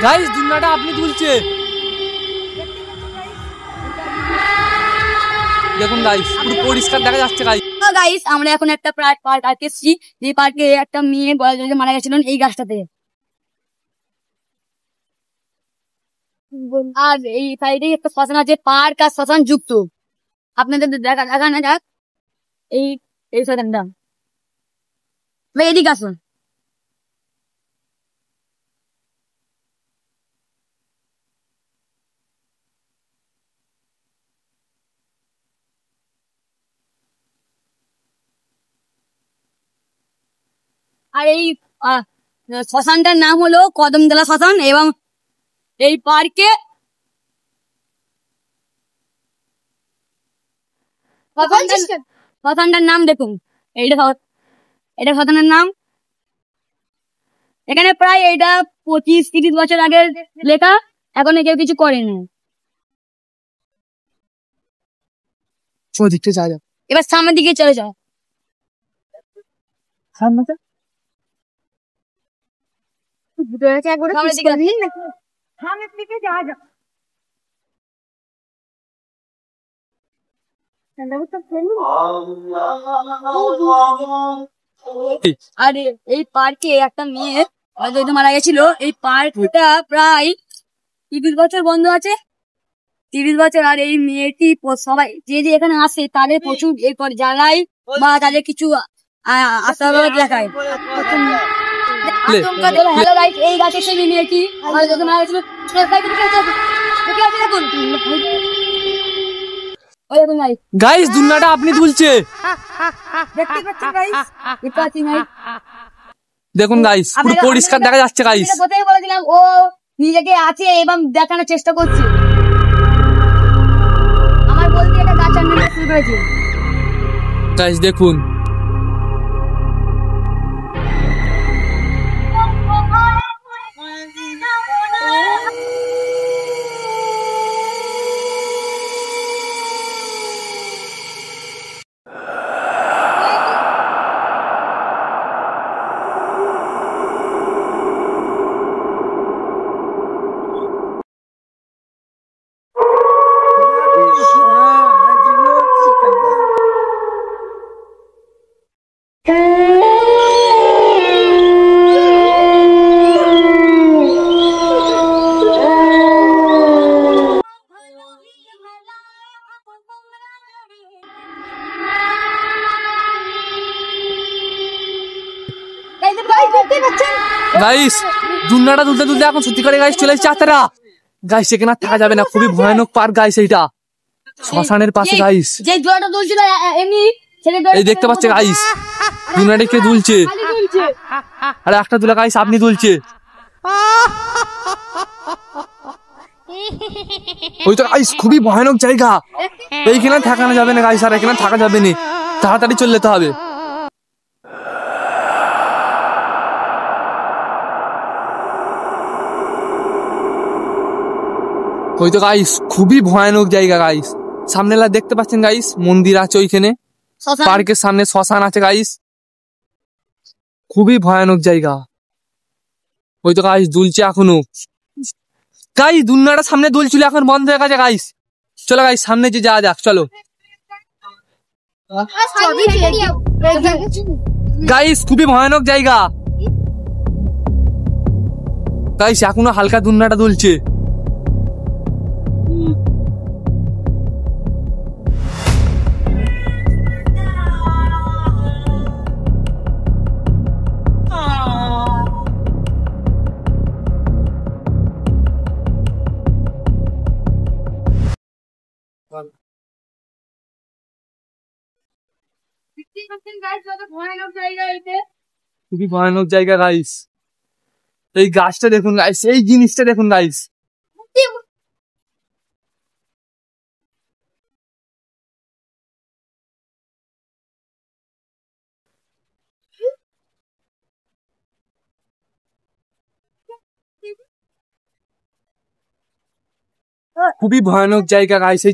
Guys দুনিয়াটা আপনি তুলছে দেখুন গাইস পুরো পরিষ্কার দেখা যাচ্ছে গাইস। গাইস আমরা এখন একটা পার্ক এসেছি, যে পার্কে একটা মেয়ে গলা জড়িয়ে মারা গেছিল এই গাছটাতে। আর এই সাইডে একটা শ্মশান আছে, পার্ক আর শ্মশান যুক্ত। আপনাদের দেখা না যাক এই এই শ্মশানটা, এদিকে আসুন। আর এই শ্মশানটার নাম হলো কদমতলা শ্মশান, এবং এই পার্কে শ্মশানটার নাম দেখুন, এটা শ্মশানের নাম। এখানে প্রায় এটা 25-30 বছর আগের লেখা, এখন কেউ কিছু করেনি। এবার সামনের দিকে চলে যাও। সামনের দিকে যাওয়া যাক। আর এই পার্কে একটা মেয়ে মারা গেছিল। এই পার্কটা প্রায় 30 বছর বন্ধ আছে, 30 বছর। আর এই মেয়েটি সবাই যে এখানে আসে তাদের প্রচুর এ করে জ্বালায় বা তাদের কিছু দেখায়। হ্যালো গাইস, এই গাছের সেই মেয়েটি মারা গেছিল। গাইস দুনিয়াটা আপনি তুলছে দেখুন গাইস পুরো পরিষ্কার দেখা যাচ্ছে গাইস। কোথায় বলেছিলাম ও নিজেকে আছে এবং দেখানোর চেষ্টা করছে। আমার বলতে এটা গাছ আনতে শুরু করেছে গাইস দেখুন। গাইস দুনিয়াটা তুলতে তুলতে এখন সত্যি করে গাইস চলে এসেছে চাতারা। গাইস এখানে থাকা যাবে না, খুবই ভয়ানক পার্ক গাইস। এইটা শ্মশানের পাশে গাইস। যে জোড়াটা দুলছিল এমনি এই দেখতে পাচ্ছে গাইস, দুনিয়াটা কে দুলছে। আরে একটা দুলা গাইস আপনি দুলছে। ওই তো গাইস খুবই ভয়ানক জায়গা, এইখানে থাকানো যাবে না গাইস। আর এখানে থাকা যাবে না, তাড়াতাড়ি চলে যেতে হবে। ওই তো গাইস খুবই ভয়ানক জায়গা গাইস। সামনে দেখতে পাচ্ছেন গাইস মন্দির আছে ওইখানে, পার্কের সামনে শ্মশান আছে গাইস। খুবই ভয়ানক জায়গা। ওই তো গাইস দুলছে এখনো গাইস। দুনিয়াটা সামনে দুলছিল, এখন বন্ধ হয়ে গেছে গাইস। চলো গাইস সামনে যে যাওয়া যাক, চলো গাইস। খুবই ভয়ানক জায়গা গাইস, এখনো হালকা দুনিয়াটা দুলছে। খুবই ভয়ানক জায়গা গাইস। এই গাছটা দেখুন গাইস, এই জিনিসটা দেখুন গাইস। খুবই ভয়ানক জায়গা গাইস। এই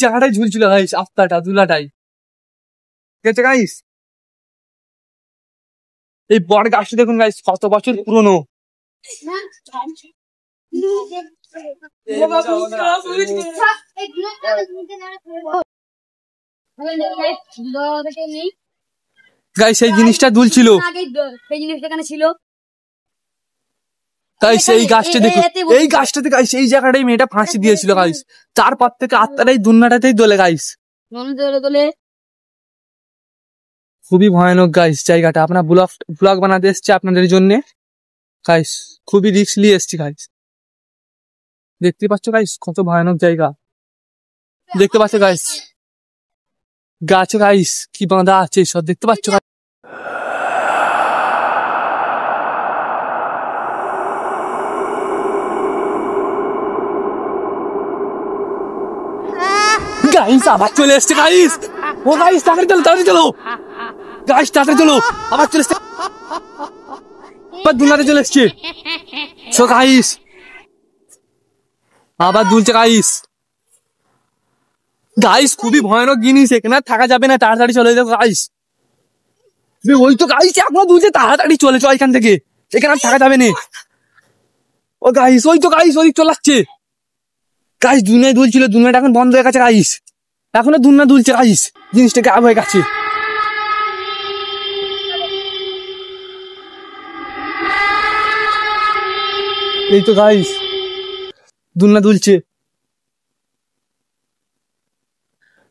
জায়গাটাই ঝুলছিল গাইস, আত্মাটা দুলাটাই। ঠিক আছে গাইস, এই বড় গাছটা দেখুন গাইস কত বছর পুরনো। গাইস এই জিনিসটা দুলছিল, সেই জিনিসটা এখানে ছিল। গাইস এই গাছটা দেখো, এই গাছটাতে গাইস এই জায়গাটাই মেয়েটা ফাঁসি দিয়েছিল গাইস। তারপর থেকে আত্মারা এই দুনিয়াটাতেই দোলে গাইস। দোলে খুবই ভয়ানক গাইস জায়গাটা। আপনার ব্লগ বানাতে এসছি আপনাদের জন্য গাইস, খুবই রিস্ক নিয়ে এসছি গাইস। দেখতে পাচ্ছ গাইস কত ভয়ানক জায়গা, দেখতে পাচ্ছ গাইস গাছ গাইস কি বাঁধা আছে সব দেখতে পাচ্ছ গাইস। গাইস আবার চলে এসছে গাইস। ও গাইস তাড়াতাড়ি চলো, তাড়াতাড়ি চলো গাইস, তাড়াতাড়ি চলো, আবার চলে এসছে, আবার দুনিয়াতে চলে এসছে। সো গাইস আবার দুলছে গাইস। গাইস খুবই ভয়ানক জিনিস, এখানে আর থাকা যাবে না, তাড়াতাড়ি চলে যাও গাইস। ওই তো গাইস এখনো দুলছে, তাড়াতাড়ি চলে যাও এখান থেকে, এখানে আর থাকা যাবে না। ও গাইস ওই তো গাইস ওই চলে আসছে গাইস। দুনিয়ায় দুলছিল, দুনিয়াটা এখন বন্ধ হয়ে গেছে গাইস, এখনো দুনিয়া দুলছে গাইস, জিনিসটা গায়েব হয়ে গেছে। এই তো গাইস দুনিয়া দুলছে,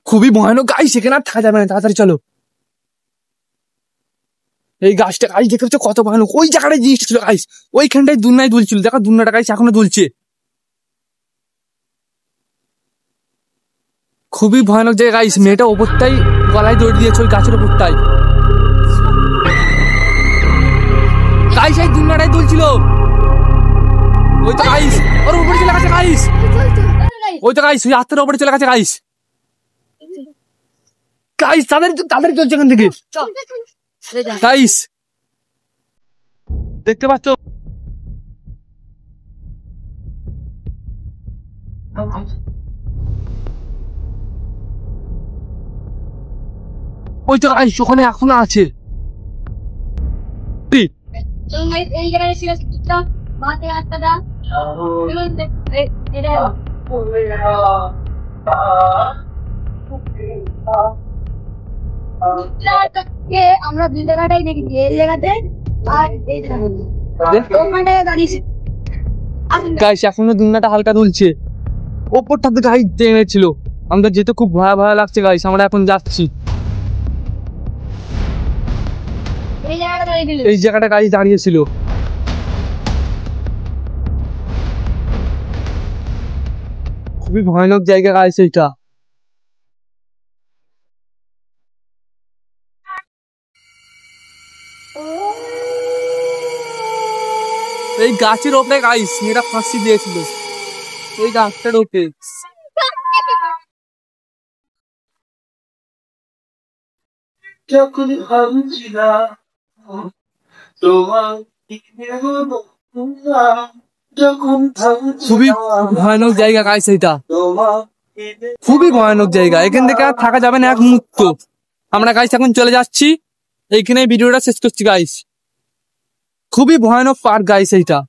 খুবই ভয়ানক গাইস, এখানে আর থাকা যাবে না, তাড়াতাড়ি চলো। এই গাছটা গাইস দেখতে পাচ্ছ কত ভয়ানক, ওই জায়গাটায় জিনিসটা ছিল গাইস, ওইখানটায় দুনিয়ায় দুলছিল, দেখো দুনিয়াটা গাইস এখনো দুলছে। খুবই ভয়ানক জায়গা গাইস, মেয়েটা ওপরটাই গলায় দড়ি দিয়েছে ওই গাছের ওপরটাই গাইস, এই দুনিয়াটাই দুলছিল। ওই তো গাইস ওর উপরে চলে গেছে গাইস, ওই তো গাইস ওই আত্মার উপরে চলে গেছে গাইস। গাইস তাদের চলছে এখান থেকে গাইস, দেখতে পাচ্ছ ওই তো গাইস ওখানে এখনো আছে। এই জায়গায় ছিল মাঠে আত্মাটা আমরা দুই জায়গাটাই দেখেছি, এই জায়গাতে আর এই জায়গাটায় দাঁড়িয়েছি গাইস, এখনো দুনিয়াটা হালকা দুলছে, ওপরটাতে গাইস টেনেছিল। আমাদের যেতে খুব ভয় ভয় লাগছে গাইস, আমরা এখন যাচ্ছি। এই জায়গাটা গাইস দাঁড়িয়েছিল। খুবই ভয়ানক জায়গা গাইস এইটা। এই গাছের ওপরে গাইস মেয়েরা ফাঁসি দিয়েছিল, এই গাছটার ওপরে। যখন ভাবছিলাম তোমার যখন খুবই ভয়ানক জায়গা গাইস এইটা, খুবই ভয়ানক জায়গা, এখান থেকে আর থাকা যাবে না এক মুহূর্ত। আমরা গাইস এখন চলে যাচ্ছি, এইখানে ভিডিওটা শেষ করছি গাইস। খুবই ভয়ানক পার্ক গাইস এইটা,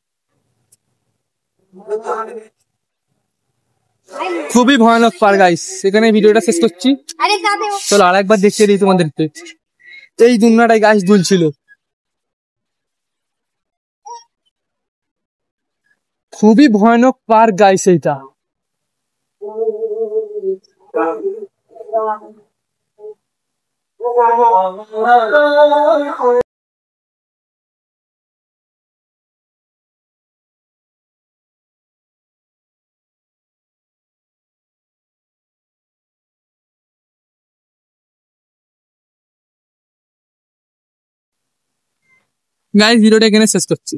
খুবই ভয়ানক পার্ক গাইস। এখানে ভিডিওটা শেষ করছি, চলো আরেকবার দেখিয়ে দিই তোমাদেরকে। এই দুনিয়াটাই গাইস দুলছিল, খুবই ভয়ানক পার্ক গাইস এইটা। গাইস ভিডিওটা এখানে শেষ করছি।